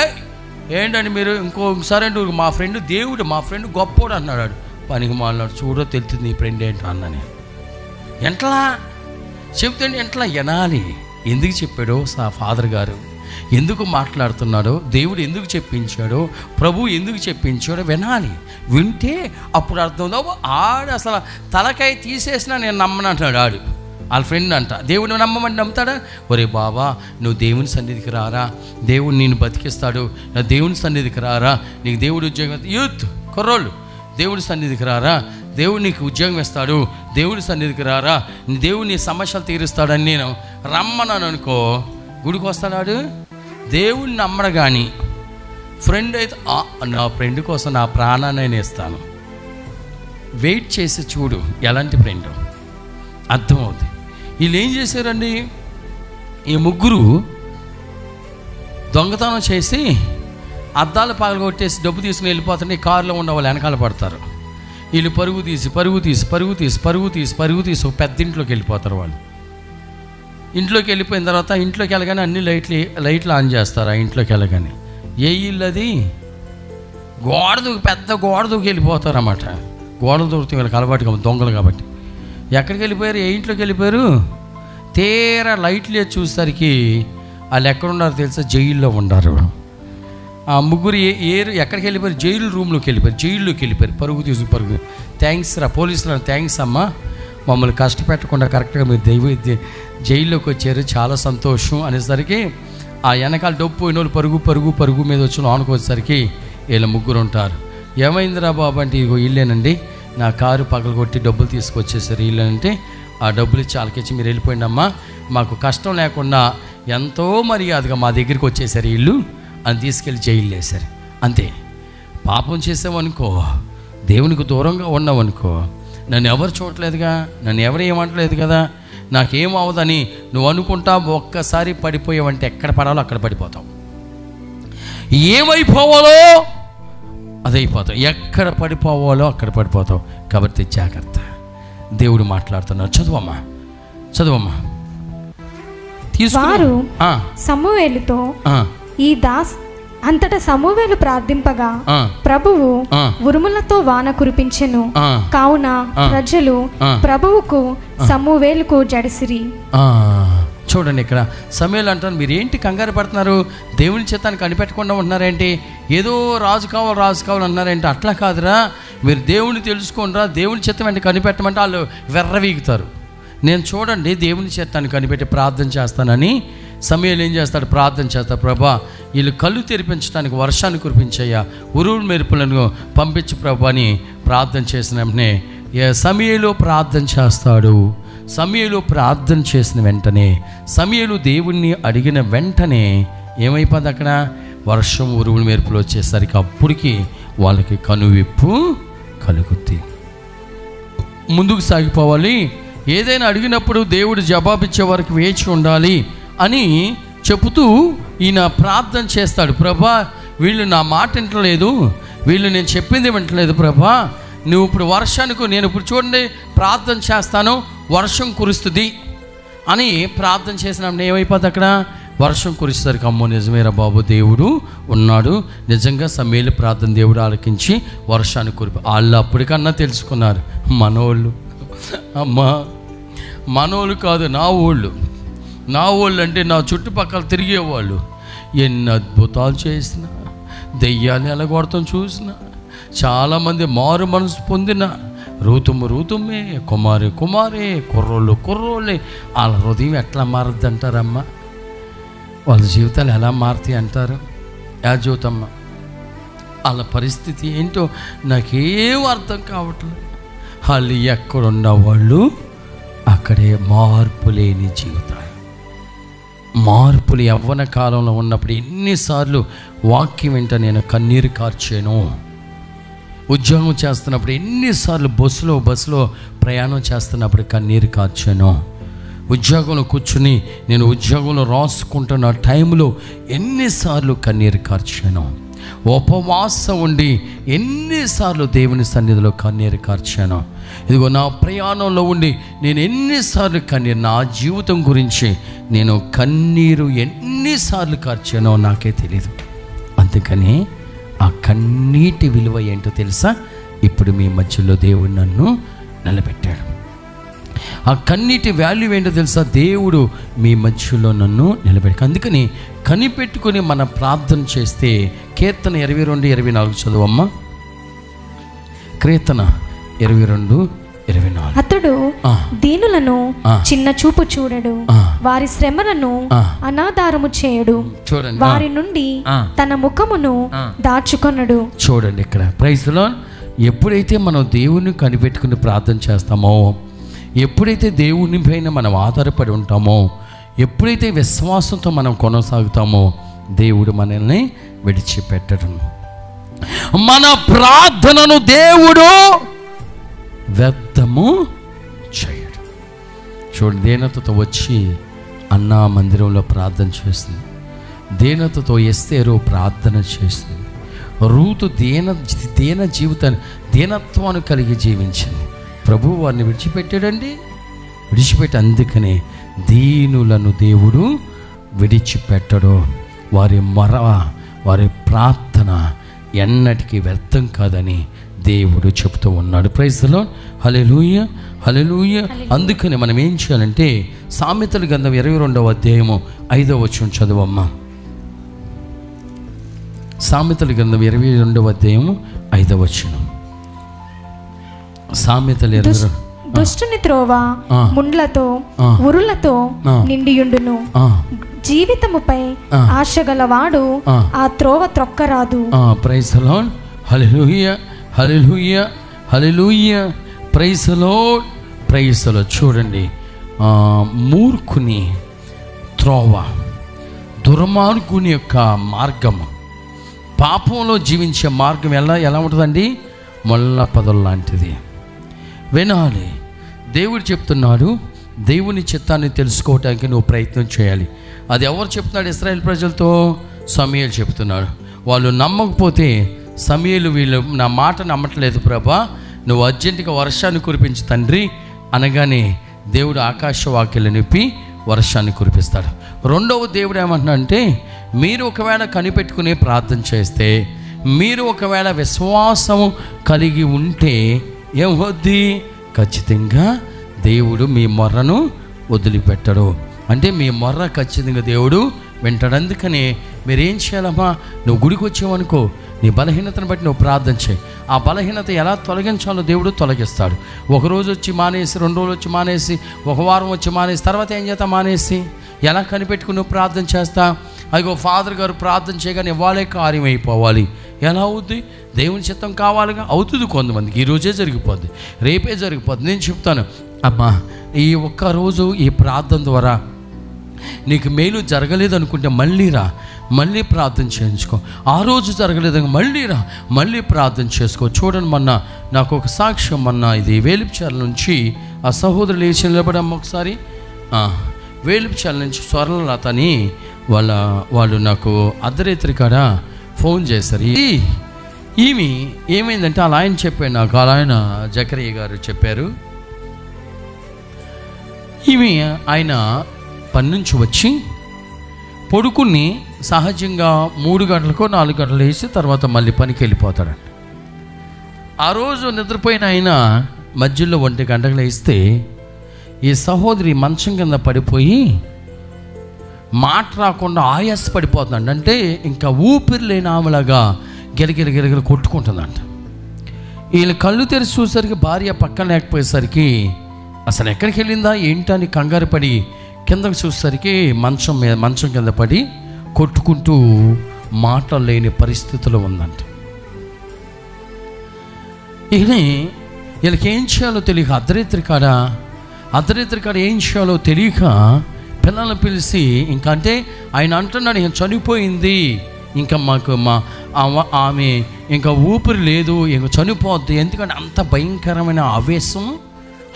ఏంటండి మీరు ఇంకోసారి అంటే మా ఫ్రెండ్ దేవుడు, మా ఫ్రెండ్ గొప్పోడు అన్నాడు. పనికి మాట్లాడు చూడో తెలుస్తుంది నీ ఫ్రెండ్ ఏంటో అన్నని. ఎంట్లా చెప్తే ఎంట్లా వినాలి. ఎందుకు చెప్పాడో ఫాదర్ గారు ఎందుకు మాట్లాడుతున్నాడో, దేవుడు ఎందుకు చెప్పించాడో, ప్రభు ఎందుకు చెప్పించాడో వినాలి. వింటే అప్పుడు అర్థం. ఆడు అసలు తలకాయ తీసేసినా నేను నమ్మను అంటాడు ఆడు. వాళ్ళ ఫ్రెండ్ అంట. దేవుడు నమ్మమని నమ్ముతాడా? ఒరే బాబా నువ్వు దేవుని సన్నిధికి రారా, దేవుడు నేను బతికిస్తాడు, నా దేవుని సన్నిధికి రారా, నీకు దేవుడు ఉద్యోగం, యూత్ కుర్రోళ్ళు దేవుడి సన్నిధికి రారా, దేవుడు నీకు ఉద్యోగం ఇస్తాడు, దేవుడి సన్నిధికి రారా, దేవుడు నీ సమస్యలు తీరుస్తాడని నేను రమ్మన్నాను అనుకో, గుడికి వస్తాడు. దేవుడిని నమ్మడు కానీ ఫ్రెండ్ అయితే నా ఫ్రెండ్ కోసం నా ప్రాణాన్ని నేను ఇస్తాను. వెయిట్ చేసి చూడు ఎలాంటి ఫ్రెండ్ అర్థమవుతుంది. వీళ్ళు ఏం చేశారండి, ఈ ముగ్గురు దొంగతనం చేసి అద్దాలు పగలగొట్టేసి డబ్బు తీసుకుని వెళ్ళిపోతుంటే కారులో ఉన్న వాళ్ళు వెనకాల పడతారు. వీళ్ళు పరుగు తీసి ఒక పెద్ద ఇంట్లోకి వెళ్ళిపోతారు. వాళ్ళు ఇంట్లోకి వెళ్ళిపోయిన తర్వాత ఇంట్లోకి వెళ్ళగానే అన్ని లైట్లు ఆన్ చేస్తారు. ఆ ఇంట్లోకి వెళ్ళగానే ఏ ఇల్లు అది, పెద్ద గోడ దూకి వెళ్ళిపోతారు అన్నమాట. గోడ దూకుతూ వీళ్ళకి అలవాటు దొంగలు కాబట్టి. ఎక్కడికి వెళ్ళిపోయారు, ఏ ఇంట్లోకి వెళ్ళిపోయారు, తీరా లైట్లు చూసేసరికి వాళ్ళు ఎక్కడున్నారో తెలుసా, జైల్లో ఉన్నారు. ఆ ముగ్గురు ఎక్కడికి వెళ్ళిపోయారు, రూమ్లోకి వెళ్ళిపోయారు. పరుగు థ్యాంక్స్ రా పోలీసులు, థ్యాంక్స్ అమ్మా, మమ్మల్ని కష్టపెట్టకుండా కరెక్ట్గా మీరు జైల్లోకి వచ్చారు, చాలా సంతోషం అనేసరికి ఆ వెనకాల డబ్బు పోయిన వాళ్ళు పరుగు మీద వచ్చి లోనికి వచ్చేసరికి వీళ్ళ ముగ్గురు ఉంటారు. ఏమైందిరా బాబు అంటే, ఇగో ఇల్లేనండి, నా కారు పగలగొట్టి డబ్బులు తీసుకొచ్చేసారు ఇల్లంటే, ఆ డబ్బులు ఇచ్చి వాళ్ళకిచ్చి మీరు వెళ్ళిపోయింది అమ్మా, మాకు కష్టం లేకుండా ఎంతో మర్యాదగా మా దగ్గరికి వచ్చేసారు ఇల్లు అని తీసుకెళ్ళి జైలు వేశారు. అంతే. పాపం చేసామనుకో, దేవునికి దూరంగా ఉన్నామనుకో, నన్ను ఎవరు చూడలేదుగా, నన్ను ఎవరు ఏమంటలేదు కదా, నాకేం అవ్వదని నువ్వు అనుకుంటా, ఒక్కసారి పడిపోయావంటే ఎక్కడ పడాలో అక్కడ పడిపోతావు, ఏమైపోవాలో అదైపోతావు, ఎక్కడ పడిపోవాలో అక్కడ పడిపోతావు. కాబట్టి జాగ్రత్త. దేవుడు మాట్లాడుతున్నాడు. చదువమ్మా. వారు సమూయేలుతో అంతటా సమూయేలు ప్రార్థింపగా ప్రభువు ఉరుములతో వాన కురిపించెను. కావున ప్రజలు ప్రభువుకు సమూయేలుకు జడిసిరి. చూడండి, ఇక్కడ సమూయేలు అంటారు, మీరు ఏంటి కంగారు పడుతున్నారు, దేవుని చిత్తాన్ని కనిపెట్టకుండా ఉంటున్నారేంటి, ఏదో రాజు కావాలి అన్నారేంటి, అట్లా కాదురా, మీరు దేవుని తెలుసుకోండిరా, దేవుని చిత్తం అంటే కనిపెట్టమంటే వాళ్ళు వెర్రవీగుతారు. నేను చూడండి దేవుని చిత్తాన్ని కనిపెట్టి ప్రార్థన చేస్తానని సమూయేలు ఏం చేస్తాడు, ప్రార్థన చేస్తాడు. ప్రభా వీళ్ళు కళ్ళు తెరిపించడానికి వర్షాన్ని కురిపించయ్యా, ఉరువులు మెరుపులను పంపించు ప్రభా అని ప్రార్థన చేసిన వెంటనే సమూయేలు ప్రార్థన చేస్తాడు. సమూయేలు ప్రార్థన చేసిన వెంటనే, సమూయేలు దేవుణ్ణి అడిగిన వెంటనే ఏమైపోయింది, అక్కడ వర్షం ఉరువులు మెరుపులు వచ్చేసరికి అప్పటికి వాళ్ళకి కనువిప్పు కలుగుద్ది. ముందుకు సాగిపోవాలి. ఏదైనా అడిగినప్పుడు దేవుడు జవాబిచ్చే వరకు వేచి ఉండాలి అని చెబుతూ ఈయన ప్రార్థన చేస్తాడు. ప్రభా వీళ్ళు నా మాట వింటలేదు, వీళ్ళు నేను చెప్పింది వింటలేదు, ప్రభా నువ్వు ఇప్పుడు వర్షానికి, నేను ఇప్పుడు చూడండి ప్రార్థన చేస్తాను, వర్షం కురుస్తుంది అని ప్రార్థన చేసినప్పుడు ఏమైపోతుంది, అక్కడ వర్షం కురిసేసరికి అమ్మో నిజమేరా బాబు దేవుడు ఉన్నాడు, నిజంగా సమూయేలు ప్రార్థన దేవుడు ఆలకించి వర్షాన్ని కురిపి. వాళ్ళు అప్పటికన్నా తెలుసుకున్నారు, మనోళ్ళు అమ్మా, మనోళ్ళు కాదు నా వాళ్ళు అంటే నా చుట్టుపక్కల తిరిగేవాళ్ళు, ఎన్ని అద్భుతాలు చేసినా దెయ్యాలు ఎలగొడతాం చూసిన, చాలామంది మారు మనసు పొందిన, రూతుమే, కుమారే కుర్రోళ్ళే, వాళ్ళ హృదయం ఎట్లా మారద్దు అంటారమ్మా? వాళ్ళ జీవితాలు ఎలా మారుతాయి అంటారు? యాజోతమ్మ వాళ్ళ పరిస్థితి ఏంటో నాకేం అర్థం కావట్లేదు. వాళ్ళు ఎక్కడున్న వాళ్ళు అక్కడే మార్పు లేని జీవితాలు. మార్పులు యవ్వన కాలంలో ఉన్నప్పుడు ఎన్నిసార్లు వాక్యం వెంట నేను కన్నీరు కార్చాను. ఉద్యోగం చేస్తున్నప్పుడు ఎన్నిసార్లు బస్సులో ప్రయాణం చేస్తున్నప్పుడు కన్నీరు కార్చాను. ఉద్యోగంలో కూర్చుని నేను ఉద్యోగంలో రాసుకుంటున్న టైంలో ఎన్నిసార్లు కన్నీరు కార్చాను. ఉపవాసం ఉండి ఎన్నిసార్లు దేవుని సన్నిధిలో కన్నీరు కార్చాను. ఇదిగో నా ప్రయాణంలో ఉండి నేను ఎన్నిసార్లు కన్నీరు, నా జీవితం గురించి నేను కన్నీరు ఎన్నిసార్లు కార్చానో నాకే తెలీదు. అందుకని ఆ కన్నీటి విలువ ఏంటో తెలుసా? ఇప్పుడు మీ మధ్యలో దేవుడు నన్ను నిలబెట్టాడు. ఆ కన్నీటి వాల్యూ ఏంటో తెలుసా? దేవుడు మీ మధ్యలో నన్ను నిలబెట్టాడు. అందుకని కనిపెట్టుకుని మన ప్రార్థన చేస్తే కీర్తన 22:24 చదువమ్మా. కీర్తన 22:24. అతడు దీనులను చిన్న చూపు చూడడు, వారి శ్రమలను అనాధారము చేయడు, చూడండి, వారి నుండి తన ముఖమును దాచుకొనడు. చూడండి ఇక్కడ ప్రైజ్ ది లార్డ్. ఎప్పుడైతే మనం దేవుని కనిపెట్టుకుని ప్రార్థన చేస్తామో, ఎప్పుడైతే దేవుని పైన మనం ఆధారపడి ఉంటామో, ఎప్పుడైతే విశ్వాసంతో మనం కొనసాగుతామో, దేవుడు మనల్ని విడిచిపెట్టడం. మన ప్రార్థనను దేవుడు వ్యర్థము చేయడు. చూడండి, దీనతతో వచ్చి అన్నా మందిరంలో ప్రార్థన చేస్తుంది. దీనతతో ఎస్తేరు ప్రార్థన చేస్తుంది. రూతు దీన జీవితాన్ని, దీనత్వాన్ని కలిగి జీవించింది. ప్రభు వారిని విడిచిపెట్టాడండి, విడిచిపెట్టి. అందుకనే దీనులను దేవుడు విడిచిపెట్టడు. వారి ప్రార్థన ఎన్నటికీ వ్యర్థం కాదని దేవుడు చెప్తూ ఉన్నాడు. Praise the lord. Hallelujah, hallelujah. అందుకని మనం ఏం చేయాలంటే సామెతల గ్రంథం 22:5 చదువమ్మా. సామెతల గ్రంథం 22:5. సామెతలు 22. దుష్టుని త్రోవ ముండ్లతో ఉరులతో నిండియుండును, జీవితముపై ఆశగలవాడు ఆ త్రోవ త్రొక్కరాదు. Praise the lord. Hallelujah, hallelujah, hallelujah. Praise the lord, praise the lord. చూడండి, మూర్ఖుని త్రోవ, దుర్మార్గుని యొక్క మార్గం, పాపంలో జీవించే మార్గం ఎలా ఉంటుందండి? మొల్ల పదం లాంటిది. వినాలి. దేవుడు చెప్తున్నాడు, దేవుని చిత్తాన్ని తెలుసుకోవటానికి నువ్వు ప్రయత్నం చేయాలి. అది ఎవరు చెప్తున్నాడు? ఇశ్రాయేల్ ప్రజలతో సమూయేలు చెప్తున్నాడు. వాళ్ళు నమ్మకపోతే సమూయేలు, వీళ్ళు నా మాట నమ్మట్లేదు ప్రభా, నువ్వు అర్జెంటుగా వర్షాన్ని కురిపించు తండ్రి అనగానే దేవుడు ఆకాశవాక్యాలు నిప్పి వర్షాన్ని కురిపిస్తాడు. రెండవ దేవుడు ఏమంటున్నాడంటే, మీరు ఒకవేళ కనిపెట్టుకుని ప్రార్థన చేస్తే, మీరు ఒకవేళ విశ్వాసం కలిగి ఉంటే ఏమవుద్ది? ఖచ్చితంగా దేవుడు మీ మొర్రను వదిలిపెట్టడు. అంటే మీ మొర్ర ఖచ్చితంగా దేవుడు వింటాడు. అందుకని మీరేం చేయాలమ్మా? నువ్వు గుడికి వచ్చావనుకో, నీ బలహీనతను బట్టి నువ్వు ప్రార్థన చేయి. ఆ బలహీనత ఎలా తొలగించాలో దేవుడు తొలగిస్తాడు. ఒకరోజు వచ్చి మానేసి, 2 రోజులు వచ్చి మానేసి, 1 వారం వచ్చి మానేసి, తర్వాత ఏం చేస్తా? మానేసి ఎలా కనిపెట్టుకుని నువ్వు ప్రార్థన చేస్తా? అయ్యో ఫాదర్ గారు ప్రార్థన చేయగానే ఇవ్వాలే కార్యం అయిపోవాలి. ఎలా అవుద్ది? దేవుని చిత్తం కావాలిగా. అవుతుంది కొంతమందికి, ఈరోజే జరిగిపోద్ది, రేపే జరిగిపోద్ది. నేను చెప్తాను, అమ్మా ఈ ఒక్కరోజు ఈ ప్రార్థన ద్వారా నీకు మేలు జరగలేదు అనుకుంటే మళ్ళీ రా, మళ్ళీ ప్రార్థన చేయించుకో. ఆ రోజు జరగలేదు మళ్ళీ రా, మళ్ళీ ప్రార్థన చేసుకో. చూడండి, మొన్న నాకు ఒక సాక్ష్యం, మొన్న ఇది వేలుపుచాల నుంచి ఆ సహోదరులు లేచి నిలబడమ్మ ఒకసారి. వేలుపుచాల నుంచి స్వర్ణలత అని వాళ్ళు నాకు అర్ధరాత్రి కాడ ఫోన్ చేశారు. ఈమె ఏమైందంటే అలా ఆయన చెప్పాడు నాకు, అలా ఆయన జకరియా గారు చెప్పారు. ఈమె ఆయన పని నుంచి వచ్చి పడుకుని సహజంగా 3 గంటలకో 4 గంటలు వేసి తర్వాత మళ్ళీ పనికి వెళ్ళిపోతాడంట. ఆ రోజు నిద్రపోయిన ఆయన మధ్యలో 1 గంటకు వేస్తే ఈ సహోదరి మంచం కింద పడిపోయి మాట రాకుండా ఆయాస పడిపోతుందంట. అంటే ఇంకా ఊపిరి లేని ఆమెలాగా గిరగిర కొట్టుకుంటుందంట. వీళ్ళు కళ్ళు తెరిచి చూసరికి భార్య పక్కన లేకపోయేసరికి అసలు ఎక్కడికి వెళ్ళిందా ఏంటని కంగారు పడి కిందకు చూసేసరికి మంచం కింద పడి కొట్టుకుంటూ మాటలు లేని పరిస్థితిలో ఉందంట. వీళ్ళకి ఏం చేయాలో తెలియక అర్ధరాత్రి కాడ ఏం చేయాలో తెలియక పిల్లల్ని పిలిచి ఇంకా అంటే ఆయన అంటున్నాడు ఇంకా చనిపోయింది, ఇంకా మాకు ఆమె ఇంకా ఊపిరి లేదు, ఇంకా చనిపోద్ది. ఎందుకంటే అంత భయంకరమైన ఆవేశం.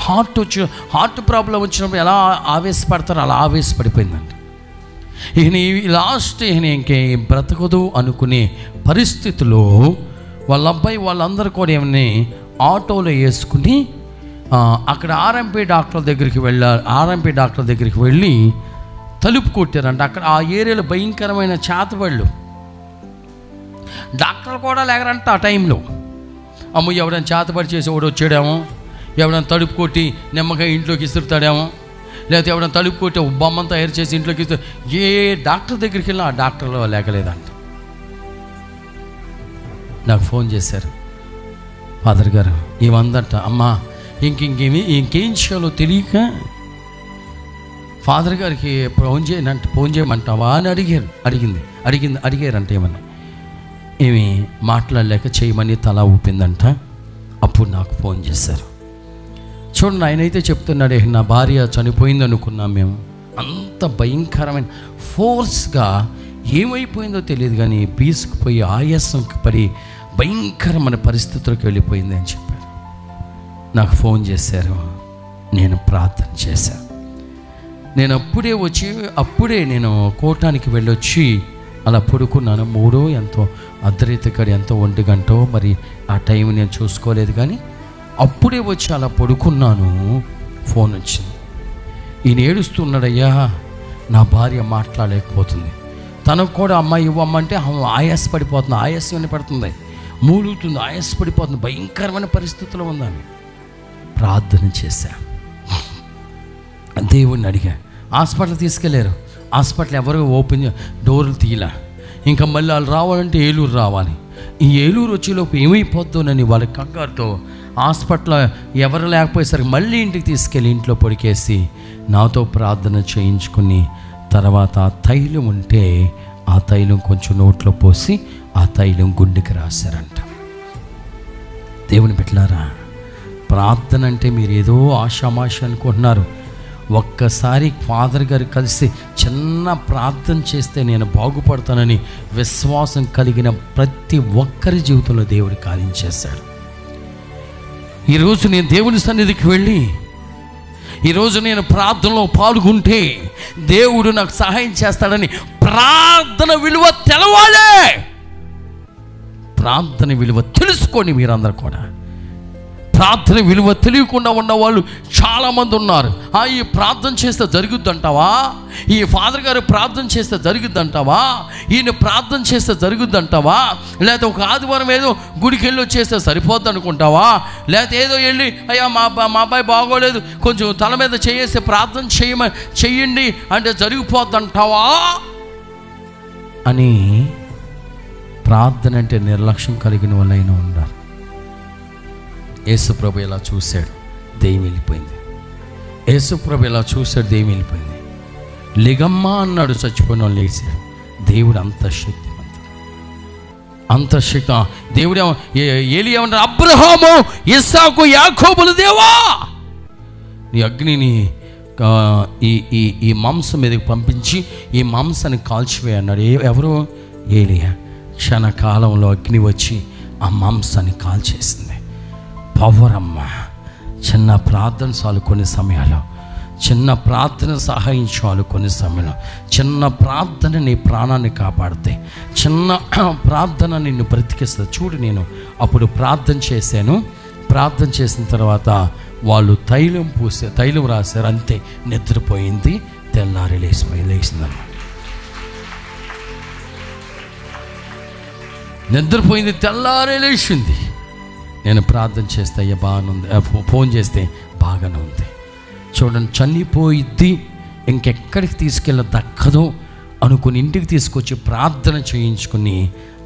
హార్ట్ ప్రాబ్లం వచ్చినప్పుడు ఎలా ఆవేశపడతారో అలా ఆవేశపడిపోయిందండి. ఈయన ఇంకే బ్రతకదు అనుకునే పరిస్థితిలో వాళ్ళ అబ్బాయి వాళ్ళందరూ కూడా ఏమని ఆటోలో వేసుకుని అక్కడ ఆర్ఎంపీ డాక్టర్ దగ్గరికి వెళ్ళి తలుపు కొట్టారంట. అక్కడ ఆ ఏరియాలో భయంకరమైన చేతబళ్ళు, డాక్టర్లు కూడా లేకరంట ఆ టైంలో. అమ్మ ఎవడైనా చేతబడి చేసి ఎవడు వచ్చాడేమో, ఎవడైనా తలుపు కొట్టి నిమ్మకాయ ఇంట్లోకి ఇస్తుతాడేమో, లేకపోతే ఎవడైనా తలుపు కొట్టి బొమ్మను తయారు చేసి ఇంట్లోకి ఇస్తూ ఏ డాక్టర్ దగ్గరికి వెళ్ళినా ఆ డాక్టర్లో లేకలేదంట. నాకు ఫోన్ చేశారు ఫాదర్ గారు, ఏమందంట అమ్మా ఇంకేం చేయాలో తెలియక ఫాదర్ గారికి ఫోన్ చేయమంటావా అని అడిగారంట. ఏమన్నా ఏమి మాట్లాడలేక చేయమని తల ఊపిందంట. అప్పుడు నాకు ఫోన్ చేశారు. చూడండి, ఆయనైతే చెప్తున్నాడు, నా భార్య చనిపోయింది అనుకున్నాం మేము. అంత భయంకరమైన ఫోర్స్గా ఏమైపోయిందో తెలియదు కానీ బీసుకుపోయి ఆయాసంకి పడి భయంకరమైన పరిస్థితులకు వెళ్ళిపోయింది అని చెప్పారు. నాకు ఫోన్ చేశారు, నేను ప్రార్థన చేశాను. నేను అప్పుడే నేను కోటానికి వెళ్ళొచ్చి అలా పడుకున్నాను. అర్ధరాత్రి ఎంతో 1 గంట మరి ఆ టైం నేను చూసుకోలేదు కానీ అప్పుడే వచ్చి అలా పడుకున్నాను. ఫోన్ వచ్చింది. ఈయన ఏడుస్తున్నాడయ్యా, నా భార్య మాట్లాడలేకపోతుంది, తనకు కూడా అమ్మాయి ఇవ్వమ్మంటే ఆయాసపడిపోతుంది, ఆయాసం పడుతుంది, మూలుగుతుంది, ఆయాసపడిపోతుంది, భయంకరమైన పరిస్థితుల్లో ఉందని ప్రార్థన చేశా. దేవుణ్ణి అడిగా. హాస్పిటల్ తీసుకెళ్ళారు. హాస్పిటల్ ఎవరు ఓపెన్ డోర్లు తీయలే. ఇంకా మళ్ళీ వాళ్ళు రావాలంటే ఏలూరు రావాలి. ఈ ఏలూరు వచ్చేలోపు ఏమైపోతుందని వాళ్ళ కంగారుతో హాస్పిటల్ ఎవరు లేకపోయేసరికి మళ్ళీ ఇంటికి తీసుకెళ్ళి ఇంట్లో పొడికేసి నాతో ప్రార్థన చేయించుకుని తర్వాత తైలం ఉంటే ఆ తైలం కొంచెం నోట్లో పోసి ఆ తైలం గుండెకి రాశారంట. దేవుని బిడ్డలారా, ప్రార్థన అంటే మీరు ఏదో ఆషామాష అనుకుంటున్నారు. ఒక్కసారి ఫాదర్ గారు కలిసి చిన్న ప్రార్థన చేస్తే నేను బాగుపడతానని విశ్వాసం కలిగిన ప్రతి ఒక్కరి జీవితంలో దేవుడు కార్యం చేశాడు. ఈరోజు నేను దేవుని సన్నిధికి వెళ్ళి ఈరోజు నేను ప్రార్థనలో పాల్గొంటే దేవుడు నాకు సహాయం చేస్తాడని ప్రార్థన విలువ తెలవాలే. ప్రార్థన విలువ తెలుసుకోండి. మీరందరూ కూడా ప్రార్థన విలువ తెలియకుండా ఉన్నవాళ్ళు చాలామంది ఉన్నారు. ఈ ప్రార్థన చేస్తే జరుగుద్దంటావా, ఈ ఫాదర్ గారు ప్రార్థన చేస్తే జరుగుద్దంటావా, ఈయన ప్రార్థన చేస్తే జరుగుద్దంటావా, లేకపోతే ఒక ఆదివారం ఏదో గుడికి వెళ్ళి వచ్చేస్తే సరిపోద్ది అనుకుంటావా, లేకపోతే ఏదో వెళ్ళి అయ్యా మా అబ్బాయి బాగోలేదు కొంచెం తల మీద చేసి ప్రార్థన చెయ్యండి అంటే జరిగిపోద్దంటావా అని ప్రార్థన అంటే నిర్లక్ష్యం కలిగిన వాళ్ళైనా ఉన్నారు. యేసుప్రభు ఇలా చూశాడు, దెయ్యం వెళ్ళిపోయింది. యేసుప్రభు ఇలా చూశాడు, దెయ్యం వెళ్ళిపోయింది. లిగమ్మ అన్నాడు, చచ్చిపోయిన వాళ్ళు లేచాడు. దేవుడు అంత శక్తి. దేవుడు ఏలియా ఏమన్నాడు, అబ్రహాము ఇస్సాకు యాకోబుల దేవా నీ అగ్నిని ఈ మాంసం మీదకి పంపించి ఈ మాంసాన్ని కాల్చివే అన్నాడు. ఎవరు? ఏలియా. క్షణకాలంలో అగ్ని వచ్చి ఆ మాంసాన్ని కాల్చేసింది. పవరమ్మ. చిన్న ప్రార్థన చాలు కొన్ని సమయాల్లో, చిన్న ప్రార్థన సహాయం చాలు కొన్ని సమయంలో. చిన్న ప్రార్థన నీ ప్రాణాన్ని కాపాడితే, చిన్న ప్రార్థన నిన్ను బ్రతికిస్తుంది. చూడు, నేను అప్పుడు ప్రార్థన చేశాను. ప్రార్థన చేసిన తర్వాత వాళ్ళు తైలం రాశారు, అంతే. నిద్రపోయింది. తెల్లారి లేచిందమ్మ. నిద్రపోయింది, తెల్లారే లేచింది. నేను ప్రార్థన చేస్తే అయ్యా బాగానే ఉంది, ఫోన్ చేస్తే బాగానే ఉంది. చూడండి, చనిపోయిద్ది ఇంకెక్కడికి తీసుకెళ్ళ దక్కదో అనుకుని ఇంటికి తీసుకొచ్చి ప్రార్థన చేయించుకుని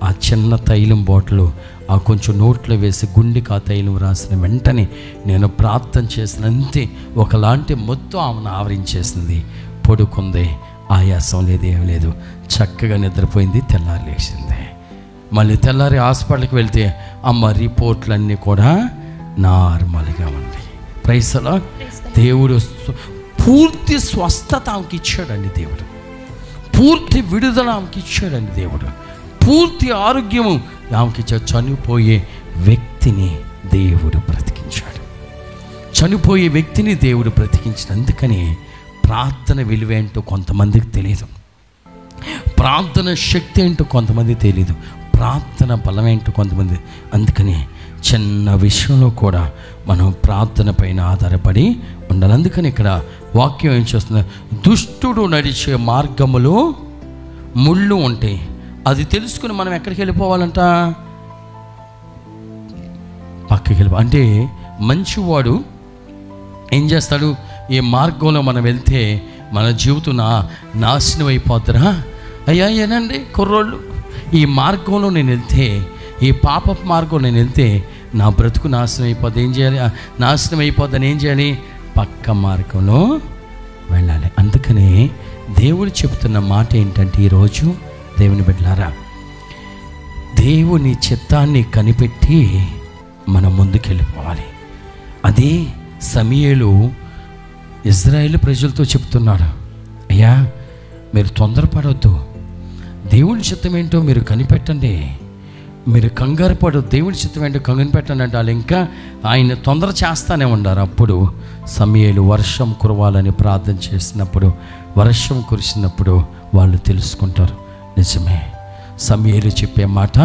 ఆ చిన్న తైలం బాటిల్ ఆ కొంచెం నోట్లో వేసి గుండెకి ఆ తైలం రాసిన వెంటనే నేను ప్రార్థన చేసినంతే ఒకలాంటి మొత్తం ఆమెను ఆవరించేసింది. పడుకుంది, ఆయాసం లేదు, ఏం లేదు, చక్కగా నిద్రపోయింది. తెల్లారి లేచింది. మళ్ళీ తెల్లారి హాస్పిటల్కి వెళ్తే అమ్మ రిపోర్ట్లన్నీ కూడా నార్మల్గా ఉంది. Praise the lord. దేవుడు పూర్తి స్వస్థత ఆమెకి ఇచ్చాడండి. దేవుడు పూర్తి విడుదల ఆమెకి ఇచ్చాడండి. దేవుడు పూర్తి ఆరోగ్యము ఆమెకి ఇచ్చాడు. చనిపోయే వ్యక్తిని దేవుడు బ్రతికించాడు. చనిపోయే వ్యక్తిని దేవుడు బ్రతికించాడు. అందుకని ప్రార్థన విలువ ఏంటో కొంతమందికి తెలియదు, ప్రార్థన శక్తి ఏంటో కొంతమందికి తెలియదు, ప్రార్థన బలం ఏంటో కొంతమంది. అందుకని చిన్న విషయంలో కూడా మనం ప్రార్థన పైన ఆధారపడి ఉండాలి. అందుకని ఇక్కడ వాక్యం ఏం చేస్తుంది, దుష్టుడు నడిచే మార్గములో ముళ్ళు ఉంటాయి. అది తెలుసుకుని మనం ఎక్కడికి వెళ్ళిపోవాలంట, పక్కకి వెళ్ళిపో. అంటే మంచివాడు ఏం చేస్తాడు, ఈ మార్గంలో మనం వెళ్తే మన జీవితం నాశనం అయిపోద్దురా. అయ్యా ఏనండి కుర్రోళ్ళు, ఈ మార్గంలో నేను వెళ్తే, ఈ పాపపు మార్గం నేను వెళ్తే నా బ్రతుకు నాశనం అయిపోద్ది. ఏం చేయాలి, నాశనం అయిపోద్దని ఏం చేయాలి, పక్క మార్గంలో వెళ్ళాలి. అందుకనే దేవుడు చెబుతున్న మాట ఏంటంటే, ఈరోజు దేవుని బిడ్డలారా, దేవుని చిత్తాన్ని కనిపెట్టి మనం ముందుకెళ్ళిపోవాలి. అదే సమూయేలు ఇజ్రాయేలు ప్రజలతో చెప్తున్నాడు, అయ్యా మీరు తొందరపడవద్దు, దేవుని చిత్తం ఏంటో మీరు కనిపెట్టండి, మీరు కంగారు పడవద్దు, దేవుని చిత్తం ఏంటో కనిపెట్టండి అంటే వాళ్ళు ఇంకా ఆయన తొందర చేస్తానే ఉన్నారు. అప్పుడు సమూయేలు వర్షం కురవాలని ప్రార్థన చేసినప్పుడు, వర్షం కురిసినప్పుడు వాళ్ళు తెలుసుకుంటారు, నిజమే సమూయేలు చెప్పే మాట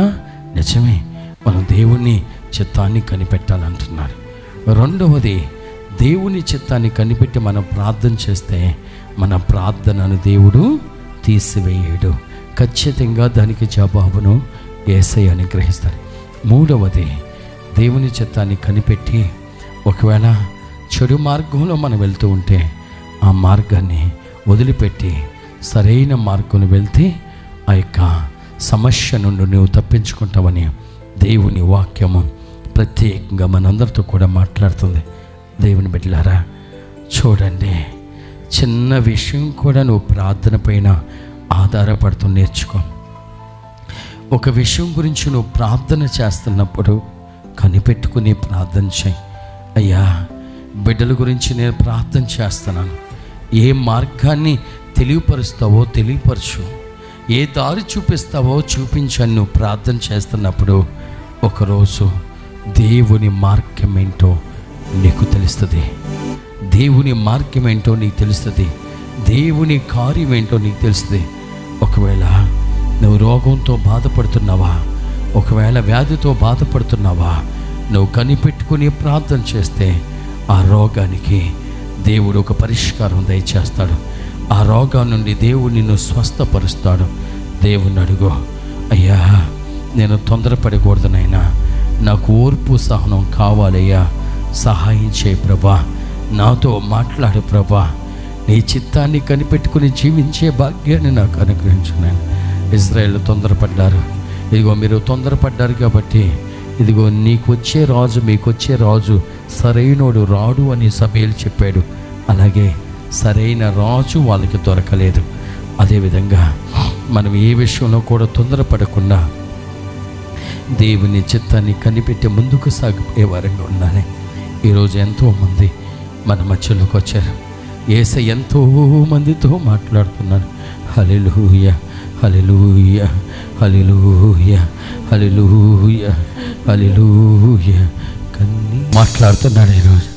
నిజమే, మనం దేవుని చిత్తాన్ని కనిపెట్టాలంటున్నారు. రెండవది, దేవుని చిత్తాన్ని కనిపెట్టి మనం ప్రార్థన చేస్తే మన ప్రార్థనను దేవుడు తీసివేయడు, ఖచ్చితంగా దానికి జవాబును యేసయ్య అనుగ్రహిస్తాడు. మూడవది, దేవుని చిత్తాన్ని కనిపెట్టి ఒకవేళ చెడు మార్గంలో మనం వెళ్తూ ఉంటే ఆ మార్గాన్ని వదిలిపెట్టి సరైన మార్గంలో వెళ్తే ఆ యొక్క సమస్య నుండి నువ్వు తప్పించుకుంటావని దేవుని వాక్యము ప్రత్యేకంగా మనందరితో కూడా మాట్లాడుతుంది. దేవుని బిడ్డలారా చూడండి, చిన్న విషయం కూడా నువ్వు ప్రార్థన పైన ఆధారపడుతూ నేర్చుకో. ఒక విషయం గురించి నువ్వు ప్రార్థన చేస్తున్నప్పుడు కనిపెట్టుకుని ప్రార్థన చేయి. అయ్యా బిడ్డల గురించి నేను ప్రార్థన చేస్తున్నాను, ఏ మార్గాన్ని తెలియపరుస్తావో తెలియపరచు, ఏ దారి చూపిస్తావో చూపించని నువ్వు ప్రార్థన చేస్తున్నప్పుడు ఒకరోజు దేవుని మార్గం ఏంటో నీకు తెలుస్తుంది, దేవుని మార్గం ఏంటో నీకు తెలుస్తుంది, దేవుని కార్యం ఏంటో నీకు తెలుస్తుంది. ఒకవేళ నువ్వు రోగంతో బాధపడుతున్నావా, ఒకవేళ వ్యాధితో బాధపడుతున్నావా, నువ్వు కనిపెట్టుకుని ప్రార్థన చేస్తే ఆ రోగానికి దేవుడు ఒక పరిష్కారం దయచేస్తాడు. ఆ రోగం నుండి దేవుడు నిన్ను స్వస్థపరుస్తాడు. దేవుని అడుగు, అయ్యా నేను తొందరపడకూడదు నాయనా, నాకు ఓర్పు సహనం కావాలయ్యా, సహాయం చేయి ప్రభా, నాతో మాట్లాడు ప్రభా, నీ చిత్తాన్ని కనిపెట్టుకుని జీవించే భాగ్యాన్ని నాకు అనుగ్రహించున్నాను. ఇజ్రాయేల్ తొందరపడ్డారు, ఇదిగో మీరు తొందరపడ్డారు కాబట్టి ఇదిగో నీకు వచ్చే రాజు, మీకు వచ్చే రాజు సరైనోడు రాడు అని సమూయేలు చెప్పాడు. అలాగే సరైన రాజు వాళ్ళకి దొరకలేదు. అదేవిధంగా మనం ఏ విషయంలో కూడా తొందరపడకుండా దేవుని చిత్తాన్ని కనిపెట్టి ముందుకు సాగిపోయే వారంగా ఉండాలి. ఈరోజు ఎంతోమంది మన మధ్యలోకి వచ్చారు, యేసయ్య ఎంతో మందితో మాట్లాడుతున్నారు. హల్లెలూయా హల్లెలూయా హల్లెలూయా హల్లెలూయా హల్లెలూయా కన్నీ మాట్లాడుతున్నాడు. ఈరోజు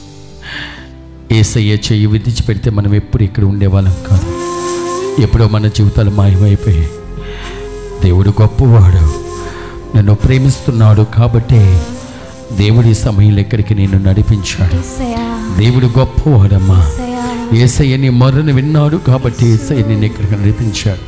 యేసయ్య చెయ్యి విడిచిపెడితే మనం ఎప్పుడు ఇక్కడ ఉండేవాళ్ళం కాదు, ఎప్పుడో మన జీవితాలు మాయమైపోయాయి. దేవుడు గొప్పవాడు, నన్ను ప్రేమిస్తున్నాడు కాబట్టి దేవుడి సమయంలో ఎక్కడికి నేను నడిపించాడు. దేవుడు గొప్పవాడమ్మా, యేసయ్య నీ మొర్రను విన్నాడు కాబట్టి యేసయ్య నిన్ను ఎక్కడికి నడిపించాడు.